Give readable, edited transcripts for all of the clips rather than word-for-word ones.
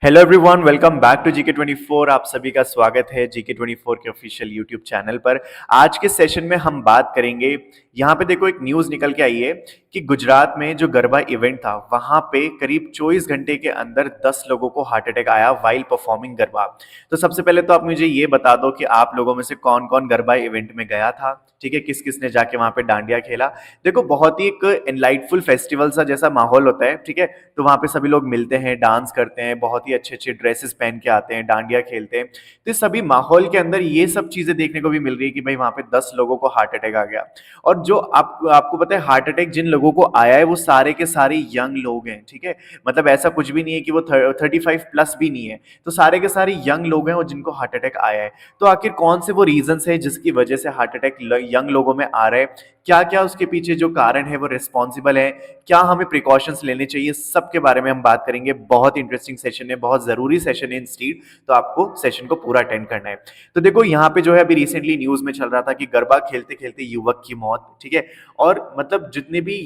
Hello everyone, welcome back to GK 24। आप सभी का स्वागत है जीके 24 के ऑफिशियल यूट्यूब चैनल पर। आज के सेशन में हम बात करेंगे। यहाँ पे देखो, एक न्यूज़ निकल के आई है कि गुजरात में जो गरबा इवेंट था वहां पे करीब 24 घंटे के अंदर 10 लोगों को हार्ट अटैक आया वाइल परफॉर्मिंग गरबा। तो सबसे पहले तो आप मुझे ये बता दो कि आप लोगों में से कौन कौन गरबा इवेंट में गया था। ठीक है, किस किस ने जाके वहां पे डांडिया खेला। देखो, बहुत ही एक एनलाइटफुल फेस्टिवल सा जैसा माहौल होता है। ठीक है, तो वहां पे सभी लोग मिलते हैं, डांस करते हैं, बहुत ही अच्छे अच्छे ड्रेसेस पहन के आते हैं, डांडिया खेलते हैं। तो इस सभी माहौल के अंदर ये सब चीजें देखने को भी मिल रही है कि भाई वहां पे 10 लोगों को हार्ट अटैक आ गया। और जो आपको पता है, हार्ट अटैक जिन लोगों को आया है वो सारे के सारे यंग लोग हैं। ठीक है, मतलब ऐसा कुछ भी नहीं है कि वो 35 प्लस भी नहीं है। तो सारे के सारे यंग लोग हैं और जिनको हार्ट अटैक आया है। तो आखिर कौन से वो रीजंस है जिसकी वजह से हार्ट अटैक यंग लोगों में आ रहा है, क्या क्या उसके पीछे जो कारण है वो रिस्पॉन्सिबल है, क्या हमें प्रिकॉशंस लेने चाहिए, सबके बारे में हम बात करेंगे। बहुत इंटरेस्टिंग सेशन है, बहुत जरूरी सेशन है इन स्टीड। तो आपको सेशन को पूरा अटेंड करना है। तो देखो, यहाँ पे जो है अभी रिसेंटली न्यूज में चल रहा था कि गरबा खेलते खेलते युवक की मौत। ठीक है, और मतलब जितने भी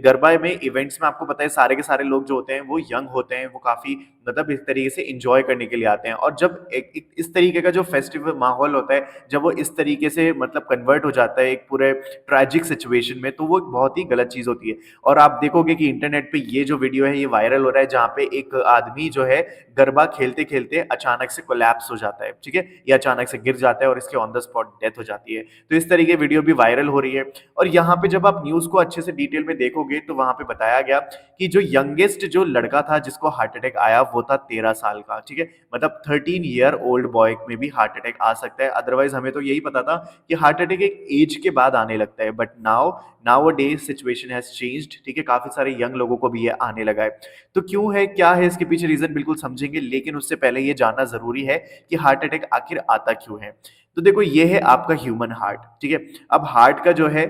गरबा में इवेंट्स में आपको पता है सारे के सारे लोग जो होते हैं वो यंग होते हैं, वो काफी मतलब इस तरीके से इंजॉय करने के लिए आते हैं। और जब एक इस तरीके का जो फेस्टिवल माहौल होता है, जब वो इस तरीके से मतलब कन्वर्ट हो जाता है एक पूरे ट्रैजिक सिचुएशन में, तो वो एक बहुत ही गलत चीज होती है। और आप देखोगे कि इंटरनेट पे ये जो वीडियो है ये वायरल हो रहा है, जहाँ पे एक आदमी जो है गरबा खेलते खेलते अचानक से कोलैप्स हो जाता है। ठीक है, या अचानक से गिर जाता है और इसके ऑन द स्पॉट डेथ हो जाती है। तो इस तरीके वीडियो भी वायरल हो रही है। और यहाँ पे जब आप न्यूज को अच्छे से डिटेल में देखोगे तो वहां पे बताया गया कि जो यंगेस्ट जो लड़का था जिसको हार्ट अटैक आया वो था 13 साल का। ठीक है, मतलब 13 ईयर ओल्ड बॉय में भी हार्ट अटैक आ सकता है। अदरवाइज हमें तो यही पता था कि हार्ट अटैक एक एज के बाद आने लगता है, but now a days situation has changed. ठीक है, काफी सारे यंग लोगों को भी ये आने लगा है। तो क्यों है, क्या है इसके पीछे रीजन, बिल्कुल समझेंगे। लेकिन उससे पहले ये जानना जरूरी है कि हार्ट अटैक आखिर आता क्यों है। तो देखो, ये है आपका ह्यूमन हार्ट। ठीक है, अब हार्ट का जो है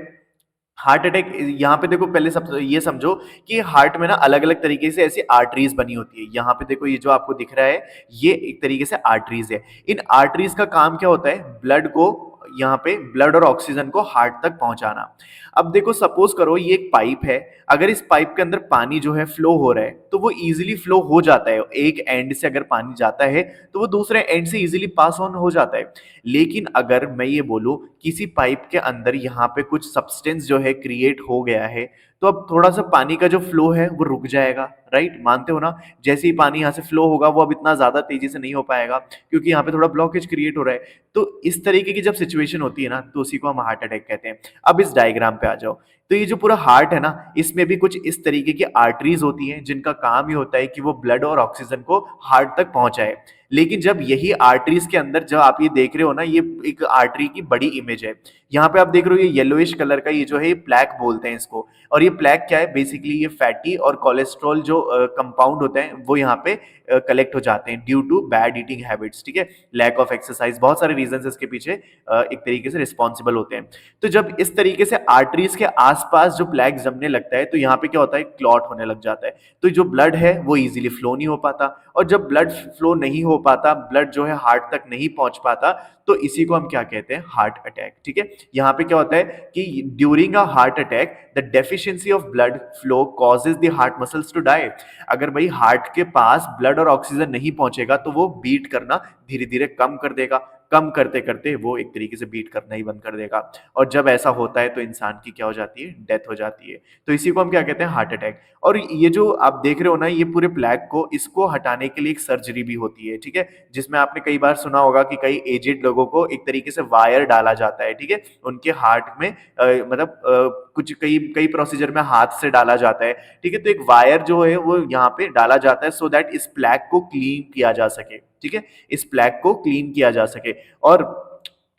हार्ट अटैक, यहाँ पे देखो पहले सब ये समझो कि हार्ट में ना अलग अलग तरीके से ऐसी आर्टरीज बनी होती है। यहाँ पे देखो, ये जो आपको दिख रहा है ये एक तरीके से आर्टरीज है। इन आर्टरीज का काम क्या होता है, ब्लड को, यहाँ पे ब्लड और ऑक्सीजन को हार्ट तक पहुंचाना। अब देखो, सपोज करो ये एक पाइप है। अगर इस पाइप के अंदर पानी जो है फ्लो हो रहा है तो वो इजीली फ्लो हो जाता है। एक एंड से अगर पानी जाता है तो वो दूसरे एंड से इजीली पास ऑन हो जाता है। लेकिन अगर मैं ये बोलूं किसी पाइप के अंदर यहाँ पे कुछ सब्सटेंस जो है क्रिएट हो गया है, तो अब थोड़ा सा पानी का जो फ्लो है वो रुक जाएगा। राइट, मानते हो ना। जैसे ही पानी यहाँ से फ्लो होगा वो अब इतना ज्यादा तेजी से नहीं हो पाएगा क्योंकि यहाँ पे थोड़ा ब्लॉकेज क्रिएट हो रहा है। तो इस तरीके की जब सिचुएशन होती है ना तो उसी को हम हार्ट अटैक कहते हैं। अब इस डायग्राम पे आ जाओ। तो ये जो पूरा हार्ट है ना, इसमें भी कुछ इस तरीके की आर्टरीज होती हैं जिनका काम ही होता है कि वो ब्लड और ऑक्सीजन को हार्ट तक पहुंचाए। लेकिन जब यही आर्टरीज के अंदर जब आप ये देख रहे हो ना, ये एक आर्टरी की बड़ी इमेज है। यहाँ पे आप देख रहे हो ये येलोइश कलर का, ये जो है प्लैक बोलते हैं इसको। और ये प्लैक क्या है, बेसिकली ये फैटी और कोलेस्ट्रॉल जो कंपाउंड होते हैं वो यहाँ पे कलेक्ट हो जाते हैं due to bad eating habits. ठीक है, लैक ऑफ एक्सरसाइज, बहुत सारे रीजन इसके पीछे एक तरीके से रिस्पॉन्सिबल होते हैं। तो जब इस तरीके से आर्टरीज के आसपास जो प्लैक जमने लगता है तो यहाँ पे क्या होता है, क्लॉट होने लग जाता है। तो जो ब्लड है वो इजीली फ्लो नहीं हो पाता। और जब ब्लड फ्लो नहीं हो पाता, ब्लड जो है हार्ट तक नहीं पहुंच पाता, तो इसी को हम क्या कहते हैं, हार्ट अटैक। ठीक है, यहाँ पे क्या होता है कि during a heart attack the deficiency of blood flow causes the heart muscles to die. अगर भाई हार्ट के पास ब्लड और ऑक्सीजन नहीं पहुंचेगा तो वो बीट करना धीरे धीरे कम कर देगा। कम करते करते वो एक तरीके से बीट करना ही बंद कर देगा। और जब ऐसा होता है तो इंसान की क्या हो जाती है, डेथ हो जाती है। तो इसी को हम क्या कहते हैं, हार्ट अटैक। और ये जो आप देख रहे हो ना, ये पूरे प्लैक को, इसको हटाने के लिए एक सर्जरी भी होती है। ठीक है, जिसमें आपने कई बार सुना होगा कि कई एजेड लोगों को एक तरीके से वायर डाला जाता है। ठीक है, उनके हार्ट में मतलब कुछ कई कई प्रोसीजर में हाथ से डाला जाता है। ठीक है, तो एक वायर जो है वो यहाँ पे डाला जाता है सो दैट इस प्लैक को क्लीन किया जा सके। ठीक है, इस प्लैक को क्लीन किया जा सके। और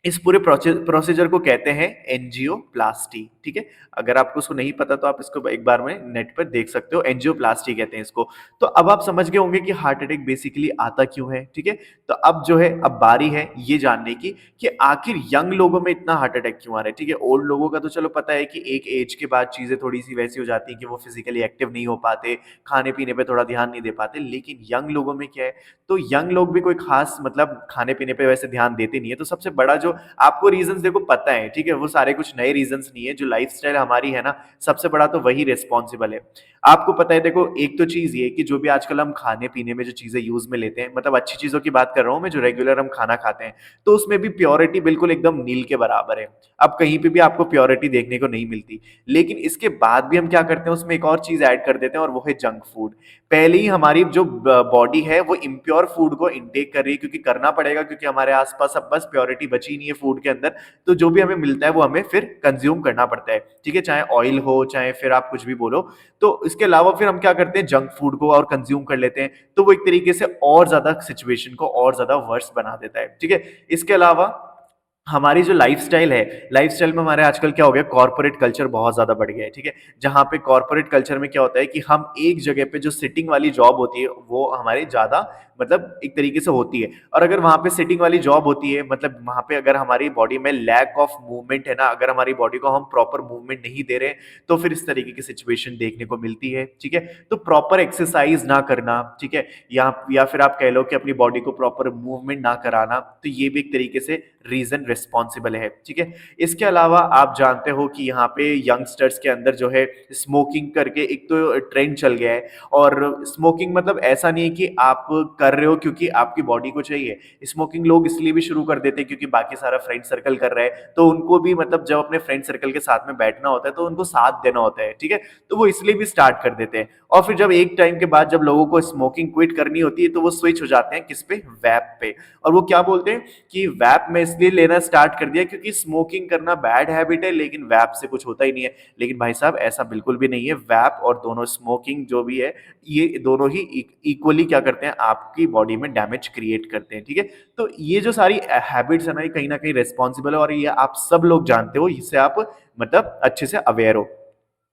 इस पूरे प्रोसीजर को कहते हैं एंजियोप्लास्टी। ठीक है, अगर आपको उसको नहीं पता तो आप इसको एक बार में नेट पर देख सकते हो, एंजियोप्लास्टी कहते हैं इसको। तो अब आप समझ गए होंगे कि हार्ट अटैक बेसिकली आता क्यों है। ठीक है, तो अब जो है, अब बारी है ये जानने की कि आखिर यंग लोगों में इतना हार्ट अटैक क्यों आ रहा है। ठीक है, ओल्ड लोगों का तो चलो पता है कि एक एज के बाद चीजें थोड़ी सी वैसी हो जाती है कि वो फिजिकली एक्टिव नहीं हो पाते, खाने पीने पे थोड़ा ध्यान नहीं दे पाते। लेकिन यंग लोगों में क्या है, तो यंग लोग भी कोई खास मतलब खाने पीने पे वैसे ध्यान देते नहीं है। तो सबसे बड़ा जो हो, आपको रीजंस देखो पता है, ठीक है, वो सारे कुछ नए रीजंस नहीं है, जो लाइफस्टाइल हमारी है ना, सबसे बड़ा तो वही रिस्पॉन्सिबल है। आपको पता है, देखो एक तो चीज ये कि जो भी आजकल हम खाने पीने में जो चीजें यूज में लेते हैं, मतलब अच्छी चीजों की बात कर रहा हूं मैं, जो रेगुलर हम खाना खाते हैं, तो उसमें भी प्योरिटी बिल्कुल एकदम नील के बराबर है। अब कहीं पे भी आपको प्योरिटी देखने को नहीं मिलती। लेकिन इसके बाद भी हम क्या करते हैं, उसमें एक और चीज ऐड कर देते हैं, और वो है जंक फूड। पहले ही हमारी जो बॉडी है वो इम्प्योर फूड को इनटेक कर रही है, क्योंकि करना पड़ेगा, क्योंकि हमारे आसपास अब बस प्योरिटी बची नहीं है फूड के अंदर। तो जो भी हमें मिलता है वो हमें फिर कंज्यूम करना पड़ता है, ठीक है, चाहे ऑयल हो, चाहे फिर आप कुछ भी बोलो। तो इसके अलावा फिर हम क्या करते हैं, जंक फूड को और कंज्यूम कर लेते हैं। तो वो एक तरीके से और ज्यादा सिचुएशन को और ज्यादा वर्स बना देता है, ठीक है। इसके अलावा हमारी जो लाइफस्टाइल है, लाइफस्टाइल में हमारे आजकल क्या हो गया, कॉर्पोरेट कल्चर बहुत ज्यादा बढ़ गया है, ठीक है। जहां पे कॉर्पोरेट कल्चर में क्या होता है कि हम एक जगह पे जो सिटिंग वाली जॉब होती है वो हमारे ज्यादा, मतलब एक तरीके से होती है। और अगर वहां पे सिटिंग वाली जॉब होती है, मतलब वहां पे अगर हमारी बॉडी में लैक ऑफ मूवमेंट है ना, अगर हमारी बॉडी को हम प्रॉपर मूवमेंट नहीं दे रहे, तो फिर इस तरीके की सिचुएशन देखने को मिलती है, ठीक है। तो प्रॉपर एक्सरसाइज ना करना, ठीक है, या फिर आप कह लो कि अपनी बॉडी को प्रॉपर मूवमेंट ना कराना, तो ये भी एक तरीके से रीजन रिस्पॉन्सिबल है, ठीक है। इसके अलावा आप जानते हो कि यहाँ पे यंगस्टर्स के अंदर जो है स्मोकिंग करके एक तो ट्रेंड चल गया है। और स्मोकिंग मतलब ऐसा नहीं है कि आप कर रहे हो क्योंकि आपकी बॉडी को चाहिए। स्मोकिंग लोग इसलिए भी शुरू कर देते हैं क्योंकि बाकी सारा फ्रेंड सर्कल कर रहा है, तो उनको भी मतलब जब अपने फ्रेंड सर्कल के साथ में बैठना होता है तो उनको साथ देना होता है, ठीक है। तो वो इसलिए भी स्टार्ट कर देते हैं। और फिर जब एक टाइम के बाद जब लोगों को स्मोकिंग क्विट करनी होती है, तो वो स्विच हो जाते हैं किस पे, वैप पे। और वो क्या बोलते हैं कि वैप में इसलिए लेना स्टार्ट कर दिया क्योंकि स्मोकिंग करना बैड हैबिट है, लेकिन वैप से कुछ होता ही नहीं है। लेकिन भाई साहब ऐसा बिल्कुल भी नहीं है। वैप और दोनों स्मोकिंग जो भी है, ये दोनों ही इक्वली क्या करते हैं, आपकी बॉडी में डैमेज क्रिएट करते हैं, ठीक है। तो ये जो सारी हैबिट्स है ना, ये कहीं ना कहीं रिस्पॉन्सिबल है, और ये आप सब लोग जानते हो, इससे आप मतलब अच्छे से अवेयर हो।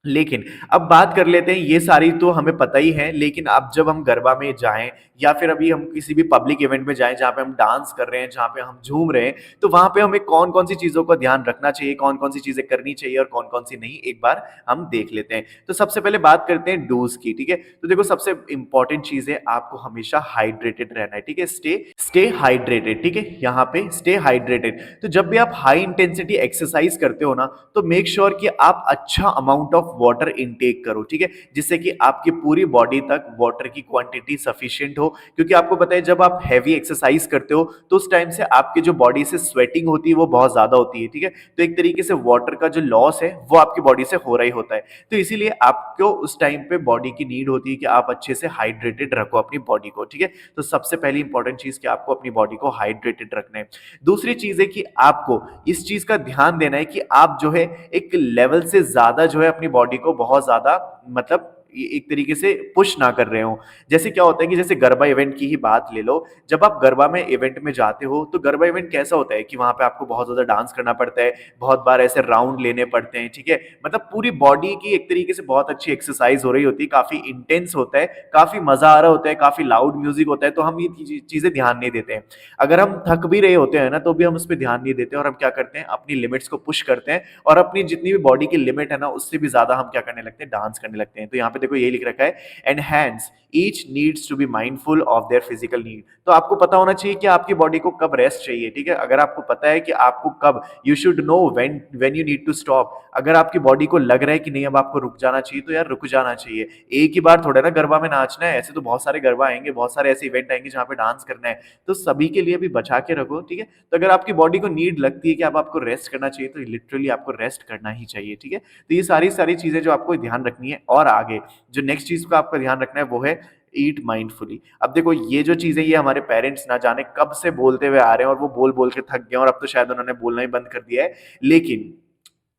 लेकिन अब बात कर लेते हैं, ये सारी तो हमें पता ही है, लेकिन अब जब हम गरबा में जाएं, या फिर अभी हम किसी भी पब्लिक इवेंट में जाएं जहां पे हम डांस कर रहे हैं, जहां पे हम झूम रहे हैं, तो वहां पे हमें कौन कौन सी चीजों का ध्यान रखना चाहिए, कौन कौन सी चीजें करनी चाहिए और कौन कौन सी नहीं, एक बार हम देख लेते हैं। तो सबसे पहले बात करते हैं डोज की, ठीक है। तो देखो सबसे इंपॉर्टेंट चीज है, आपको हमेशा हाइड्रेटेड रहना है, ठीक है। स्टे स्टे हाइड्रेटेड, ठीक है, यहाँ पे स्टे हाइड्रेटेड। तो जब भी आप हाई इंटेंसिटी एक्सरसाइज करते हो ना, तो मेक श्योर कि आप अच्छा अमाउंट ऑफ वाटर इनटेक करो, ठीक है, जिससे कि आपकी पूरी बॉडी तक वाटर की क्वांटिटी सफिशिएंट हो। क्योंकि आपको पता है जब आप हैवी एक्सरसाइज करते हो तो उस टाइम से आपके जो बॉडी से स्वेटिंग होती है वो बहुत ज्यादा होती है, ठीक है। तो एक तरीके से वाटर का जो लॉस है वो आपकी बॉडी से हो रहा ही होता है। तो इसीलिए आपको उस टाइम पे बॉडी की नीड होती है कि आप अच्छे से हाइड्रेटेड रखो अपनी बॉडी को, ठीक है। तो सबसे पहली इंपॉर्टेंट चीज कि आपको अपनी बॉडी को हाइड्रेटेड रखना है। दूसरी चीज है कि आपको इस चीज का ध्यान देना है कि आप जो है एक लेवल से ज्यादा जो है अपनी बॉडी को बहुत ज्यादा, मतलब एक तरीके से पुश ना कर रहे हो। जैसे क्या होता है कि जैसे गरबा इवेंट की ही बात ले लो, जब आप गरबा में इवेंट में जाते हो तो गरबा इवेंट कैसा होता है कि वहां पे आपको बहुत ज्यादा डांस करना पड़ता है, बहुत बार ऐसे राउंड लेने पड़ते हैं, ठीक है। मतलब पूरी बॉडी की एक तरीके से बहुत अच्छी एक्सरसाइज हो रही होती है, काफी इंटेंस होता है, काफी मजा आ रहा होता है, काफी लाउड म्यूजिक होता है, तो हम ये चीजें ध्यान नहीं देते हैं। अगर हम थक भी रहे होते हैं ना, तो भी हम उस पर ध्यान नहीं देते, और हम क्या करते हैं, अपनी लिमिट्स को पुश करते हैं, और अपनी जितनी भी बॉडी की लिमिट है ना, उससे भी ज्यादा हम क्या करने लगते हैं, डांस करने लगते हैं। तो यहाँ पे देखो ये लिख रखा है, and hands each needs to be mindful of their physical need. तो आपको पता होना चाहिए कि आपकी बॉडी को कब रेस्ट चाहिए, ठीक है। अगर आपको पता है कि आपको कब, you should know when you need to stop. अगर आपकी बॉडी को लग रहा है कि नहीं अब आपको रुक जाना चाहिए, तो यार रुक जाना चाहिए। एक ही बार थोड़ा ना गरबा में नाचना है, ऐसे तो बहुत सारे गरबा आएंगे, बहुत सारे ऐसे इवेंट आएंगे जहां पे डांस करना है, तो सभी के लिए भी बचा के रखो, ठीक है। तो अगर आपकी बॉडी को नीड लगती है कि अब आपको रेस्ट करना चाहिए, तो लिटरली आपको रेस्ट करना ही चाहिए, ठीक है। तो ये सारी सारी चीजें जो आपको ध्यान रखनी है। और आगे जो नेक्स्ट चीज को आपका ध्यान रखना है वो है ईट माइंडफुली। अब देखो ये जो चीजें, ये हमारे पेरेंट्स ना जाने कब से बोलते हुए आ रहे हैं, और वो बोल बोल के थक गए, और अब तो शायद उन्होंने बोलना ही बंद कर दिया है। लेकिन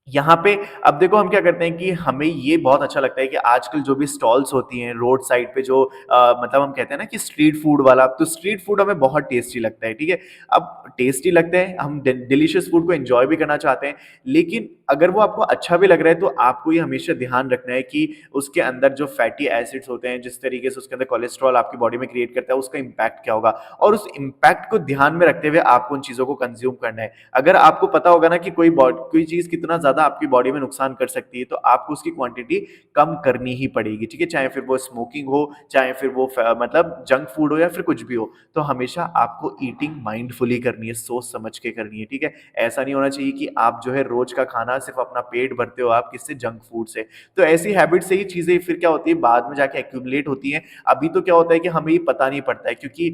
यहाँ पे अब देखो हम क्या करते हैं कि हमें ये बहुत अच्छा लगता है कि आजकल जो भी स्टॉल्स होती हैं रोड साइड पे, जो मतलब हम कहते हैं ना कि स्ट्रीट फूड वाला, तो स्ट्रीट फूड हमें बहुत टेस्टी लगता है, ठीक है। अब टेस्टी लगता है, हम डिलीशियस फूड को एंजॉय भी करना चाहते हैं, लेकिन अगर वो आपको अच्छा भी लग रहा है, तो आपको ये हमेशा ध्यान रखना है कि उसके अंदर जो फैटी एसिड्स होते हैं, जिस तरीके से उसके अंदर कोलेस्ट्रॉल आपकी बॉडी में क्रिएट करता है, उसका इम्पैक्ट क्या होगा, और उस इम्पैक्ट को ध्यान में रखते हुए आपको उन चीजों को कंज्यूम करना है। अगर आपको पता होगा ना कि कोई चीज कितना ज्यादा आपकी बॉडी में नुकसान कर सकती है, तो आपको उसकी क्वांटिटी कम करनी ही पड़ेगी, ठीक है, चाहे फिर वो स्मोकिंग हो, चाहे फिर वो मतलब जंक फूड हो या फिर कुछ भी हो। तो हमेशा आपको ईटिंग माइंडफुली करनी है, सोच समझ के करनी है, ठीक है। ऐसा नहीं होना चाहिए कि आप जो है रोज का खाना सिर्फ अपना पेट भरते हो आप किससे, जंक फूड से। तो ऐसी हैबिट से ही चीजें फिर क्या होती है, बाद में जाके एक्यूमुलेट होती हैं। अभी तो क्या होता है कि हमें ये पता नहीं पड़ता है, क्योंकि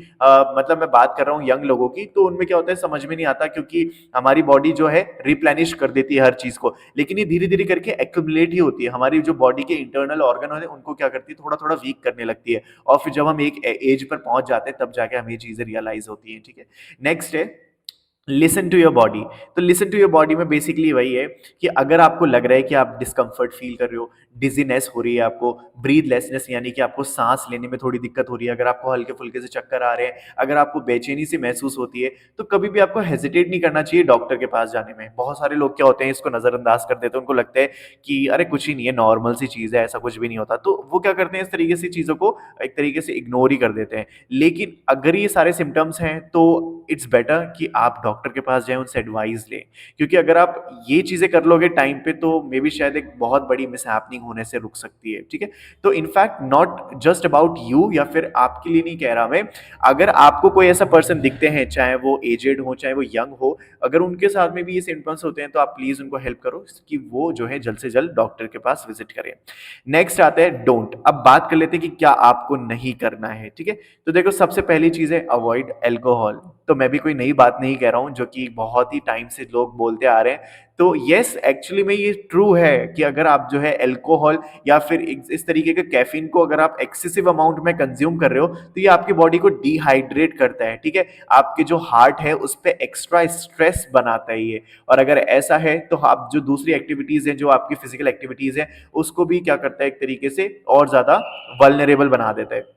मतलब मैं बात कर रहा हूँ यंग लोगों की, तो उनमें क्या होता है समझ में नहीं आता, क्योंकि हमारी बॉडी जो है रिप्लेनिश कर देती है हर चीज को, लेकिन ये धीरे धीरे करके एक्यूमुलेट ही होती है। हमारी जो बॉडी के इंटरनल ऑर्गन होते हैं उनको क्या करती है, थोड़ा थोड़ा वीक करने लगती है, और फिर जब हम एक एज पर पहुंच जाते हैं तब जाके हमें ये चीजें रियलाइज होती हैं, ठीक है। नेक्स्ट है लिसन टू योर बॉडी। तो लिसन टू योर बॉडी में बेसिकली वही है कि अगर आपको लग रहा है कि आप डिस्कंफर्ट फील कर रहे हो, डिजीनेस हो रही है आपको, ब्रीथलेसनेस यानी कि आपको सांस लेने में थोड़ी दिक्कत हो रही है, अगर आपको हल्के फुल्के से चक्कर आ रहे हैं, अगर आपको बेचैनी सी महसूस होती है, तो कभी भी आपको हेजिटेट नहीं करना चाहिए डॉक्टर के पास जाने में। बहुत सारे लोग क्या होते हैं, इसको नजरअंदाज कर देते हैं, उनको लगता है कि अरे कुछ ही नहीं है, नॉर्मल सी चीज है, ऐसा कुछ भी नहीं होता, तो वो क्या करते हैं, इस तरीके से चीजों को एक तरीके से इग्नोर ही कर देते हैं। लेकिन अगर ये सारे सिम्टम्स हैं तो इट्स बेटर कि आप डॉक्टर के पास जाएं, उनसे एडवाइस लें, क्योंकि अगर आप ये चीजें कर लोगे टाइम पे तो मे बी शायद एक बहुत बड़ी मिस होने से रुक सकती है, ठीक है। तो in fact not just about you, या फिर आपके लिए नहीं कह रहा मैं, अगर आपको कोई ऐसा पर्सन दिखते हैं, चाहे वो एजेड हो चाहे वो यंग हो, अगर उनके साथ में भी ये सिम्टम्स होते हैं तो आप प्लीज उनको हेल्प करो कि वो जो है जल्द से जल्द डॉक्टर के पास विजिट करें। नेक्स्ट आता है डोंट। अब बात कर लेते हैं कि क्या आपको नहीं करना है, ठीक है। तो देखो सबसे पहली चीज है अवॉइड एल्कोहल। तो मैं भी कोई नई बात नहीं कह रहा हूं, जो कि बहुत ही टाइम से लोग बोलते आ रहे हैं। तो यस एक्चुअली में ये ट्रू है कि अगर आप जो है अल्कोहल या फिर इस तरीके के कैफीन को अगर आप एक्सेसिव अमाउंट में कंज्यूम कर रहे हो तो ये आपकी बॉडी को डिहाइड्रेट करता है, ठीक है। आपके जो हार्ट है उस पर एक्स्ट्रा स्ट्रेस बनाता है ये, और अगर ऐसा है तो आप जो दूसरी एक्टिविटीज है, जो आपकी फिजिकल एक्टिविटीज है, उसको भी क्या करता है एक तरीके से और ज्यादा वल्नरेबल बना देता है।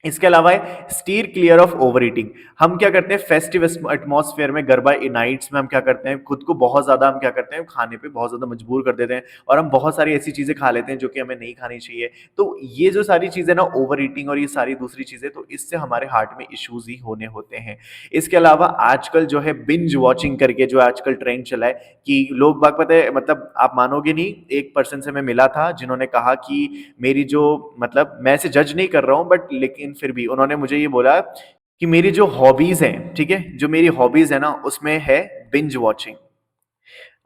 इसके अलावा है steer clear of overeating. हम क्या करते हैं फेस्टिव एटमॉस्फेयर में, गरबा नाइट्स में हम क्या करते हैं, खुद को बहुत ज्यादा हम क्या करते हैं खाने पे बहुत ज्यादा मजबूर कर देते हैं, और हम बहुत सारी ऐसी चीजें खा लेते हैं जो कि हमें नहीं खानी चाहिए। तो ये जो सारी चीजें ना, ओवर ईटिंग और ये सारी दूसरी चीजें, तो इससे हमारे हार्ट में इश्यूज ही होने होते हैं। इसके अलावा आजकल जो है बिंज वॉचिंग करके जो आजकल ट्रेंड चला है, कि लोग बाग पता है, मतलब आप मानोगे नहीं, एक पर्सन से मैं मिला था जिन्होंने कहा कि मेरी जो, मतलब मैं इसे जज नहीं कर रहा हूं बट लेकिन फिर भी उन्होंने मुझे ये बोला कि मेरी जो हॉबीज हैं, ठीक है, जो मेरी हॉबीज है ना उसमें है बिंज वॉचिंग।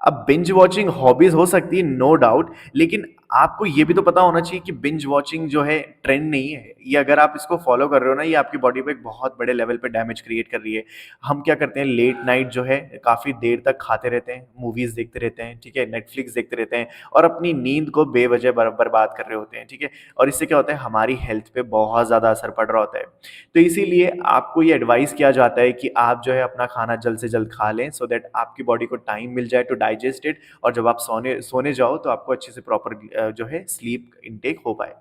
अब बिंज वॉचिंग हॉबीज हो सकती है नो डाउट, लेकिन आपको ये भी तो पता होना चाहिए कि बिंज वॉचिंग जो है ट्रेंड नहीं है, ये अगर आप इसको फॉलो कर रहे हो ना, ये आपकी बॉडी पे एक बहुत बड़े लेवल पे डैमेज क्रिएट कर रही है। हम क्या करते हैं, लेट नाइट जो है काफी देर तक खाते रहते हैं, मूवीज देखते रहते हैं, ठीक है, नेटफ्लिक्स देखते रहते हैं, और अपनी नींद को बेवजह बर्बाद कर रहे होते हैं, ठीक है। और इससे क्या होता है, हमारी हेल्थ पे बहुत ज्यादा असर पड़ रहा होता है। तो इसीलिए आपको ये एडवाइस किया जाता है कि आप जो है अपना खाना जल्द से जल्द खा लें, सो दैट आपकी बॉडी को टाइम मिल जाए टू डाइजेस्ट इट, और जब आप सोने सोने जाओ तो आपको अच्छे से प्रॉपर जो है स्लीप इनटेक हो पाए।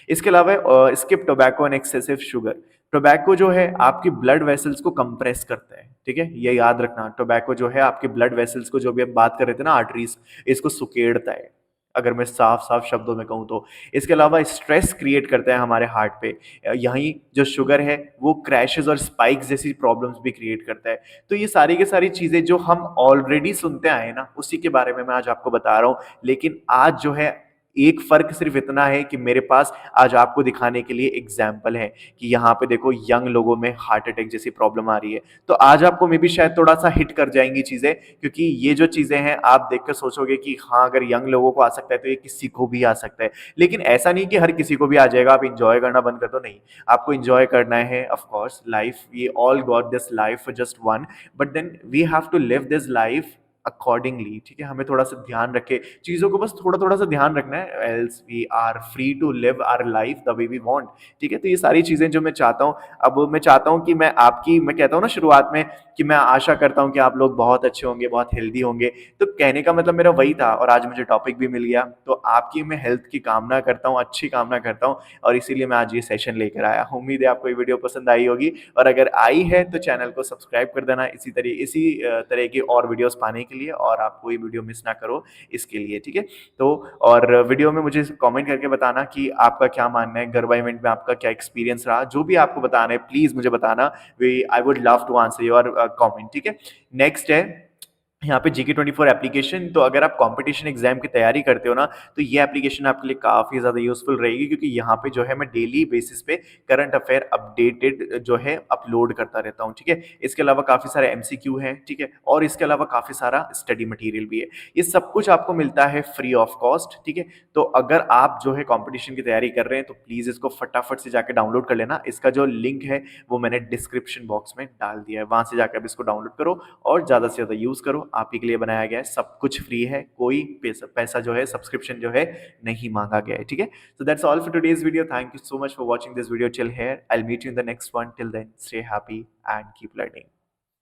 इसके अलावा skip tobacco and excessive sugar. Tobacco जो है आपकी ब्लड वेसल्स को कंप्रेस करता है, ठीक है, ये याद रखना। टोबैको जो है आपके ब्लड वेसल्स को, जो भी हम बात कर रहे थे ना आर्टरीज, इसको सुकेड़ता है, अगर मैं साफ साफ शब्दों में कहूँ तो। इसके अलावा स्ट्रेस क्रिएट करता है हमारे हार्ट पे। यहीं जो शुगर है वो क्रैशेस और स्पाइक्स जैसी प्रॉब्लम्स भी क्रिएट करता है। तो ये सारी की सारी चीजें जो हम ऑलरेडी सुनते आए हैं ना, उसी के बारे में मैं आज आपको बता रहा हूँ। लेकिन आज जो है एक फर्क सिर्फ इतना है कि मेरे पास आज आपको दिखाने के लिए एग्जाम्पल है कि यहाँ पे देखो यंग लोगों में हार्ट अटैक जैसी प्रॉब्लम आ रही है। तो आज आपको मे बी शायद थोड़ा सा हिट कर जाएंगी चीजें, क्योंकि ये जो चीजें हैं आप देखकर सोचोगे कि हाँ अगर यंग लोगों को आ सकता है तो ये किसी को भी आ सकता है। लेकिन ऐसा नहीं कि हर किसी को भी आ जाएगा, आप इंजॉय करना बंद कर दो, नहीं। आपको इंजॉय करना है of course life, we all got this life just one, but then we have to live this life accordingly, ठीक है। हमें थोड़ा सा ध्यान रखे चीजों को, बस थोड़ा थोड़ा सा ध्यान रखना है, else we are free to live our life the way we want, ठीक है। तो ये सारी चीजें जो मैं चाहता हूँ, अब मैं चाहता हूँ कि मैं कहता हूँ ना शुरुआत में कि मैं आशा करता हूँ कि आप लोग बहुत अच्छे होंगे, बहुत हेल्दी होंगे। तो कहने का मतलब मेरा वही था, और आज मुझे टॉपिक भी मिल गया। तो आपकी मैं हेल्थ की कामना करता हूँ, अच्छी कामना करता हूँ, और इसीलिए मैं आज ये सेशन लेकर आया। उम्मीद है आपको ये वीडियो पसंद आई होगी, और अगर आई है तो चैनल को सब्सक्राइब कर देना इसी तरह की और वीडियोस पाने के लिए, और आप कोई वीडियो मिस ना करो इसके लिए, ठीक है। तो और वीडियो में मुझे कमेंट करके बताना कि आपका क्या मानना है, गरबा इवेंट में आपका क्या एक्सपीरियंस रहा, जो भी आपको बताना है प्लीज मुझे बताना। I would love to answer your comment, ठीक है। नेक्स्ट है यहाँ पे GK24 एप्लीकेशन, तो अगर आप कंपटीशन एग्जाम की तैयारी करते हो ना, तो ये एप्लीकेशन आपके लिए काफ़ी ज़्यादा यूज़फुल रहेगी, क्योंकि यहाँ पे जो है मैं डेली बेसिस पे करंट अफेयर अपडेटेड जो है अपलोड करता रहता हूँ, ठीक है। इसके अलावा काफ़ी सारे MCQ हैं, ठीक है, और इसके अलावा काफ़ी सारा स्टडी मटेरियल भी है। ये सब कुछ आपको मिलता है फ्री ऑफ कॉस्ट, ठीक है। तो अगर आप जो है कंपटीशन की तैयारी कर रहे हैं, तो प्लीज़ इसको फटाफट से जाके डाउनलोड कर लेना। इसका जो लिंक है वो मैंने डिस्क्रिप्शन बॉक्स में डाल दिया है, वहाँ से जाकर आप इसको डाउनलोड करो और ज़्यादा से ज़्यादा यूज़ करो। आप ही के लिए बनाया गया है, सब कुछ फ्री है, कोई पैसा पैसा जो है सब्सक्रिप्शन जो है नहीं मांगा गया है, ठीक है। So that's all for today's video. Thank you so much for watching this video till here. I'll meet you in the next one. Till then, stay happy and keep learning.